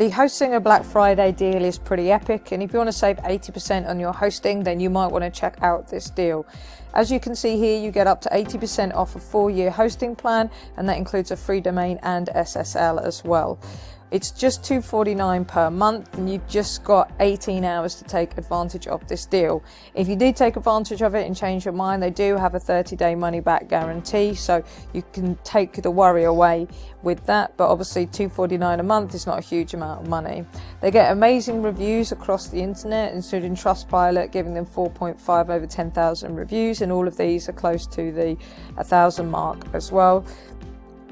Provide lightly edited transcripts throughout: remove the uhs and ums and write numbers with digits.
The Hostinger Black Friday deal is pretty epic, and if you want to save 80% on your hosting, then you might want to check out this deal. As you can see here, you get up to 80% off a 4-year hosting plan, and that includes a free domain and SSL as well. It's just $249 per month, and you've just got 18 hours to take advantage of this deal. If you do take advantage of it and change your mind, they do have a 30-day money-back guarantee, so you can take the worry away with that. But obviously $249 a month is not a huge amount of money. They get amazing reviews across the internet, including Trustpilot giving them 4.5 over 10,000 reviews, and all of these are close to the 1,000 mark as well.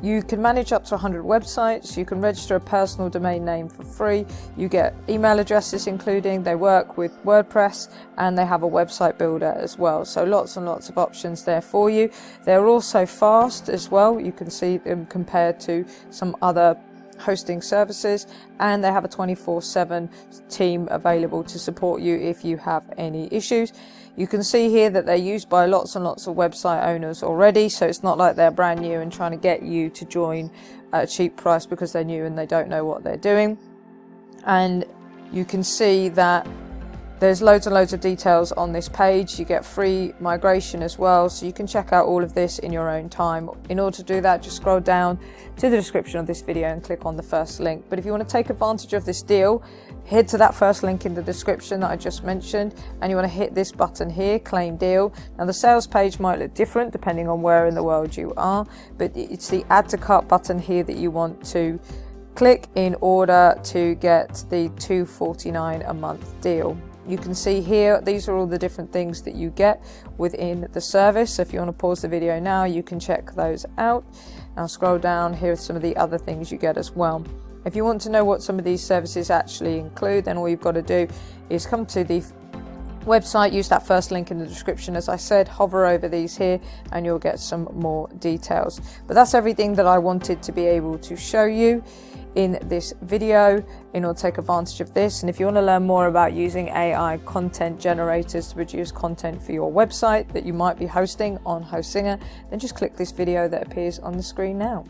You can manage up to 100 websites, you can register a personal domain name for free, you get email addresses including, they work with WordPress, and they have a website builder as well. So lots and lots of options there for you. They're also fast as well, you can see them compared to some other hosting services, and they have a 24/7 team available to support you if you have any issues. You can see here that they're used by lots and lots of website owners already, so it's not like they're brand new and trying to get you to join at a cheap price because they're new and they don't know what they're doing. And you can see that there's loads and loads of details on this page. You get free migration as well, so you can check out all of this in your own time. In order to do that, just scroll down to the description of this video and click on the first link. But if you want to take advantage of this deal, head to that first link in the description that I just mentioned, and you want to hit this button here, claim deal. Now the sales page might look different depending on where in the world you are, but it's the add to cart button here that you want to click in order to get the $249 a month deal. You can see here, these are all the different things that you get within the service. So if you want to pause the video now, you can check those out. Now scroll down, here are some of the other things you get as well. If you want to know what some of these services actually include, then all you've got to do is come to the website, use that first link in the description, as I said, hover over these here and you'll get some more details. But that's everything that I wanted to be able to show you in this video in order to take advantage of this. And if you want to learn more about using AI content generators to produce content for your website that you might be hosting on Hostinger, then just click this video that appears on the screen now.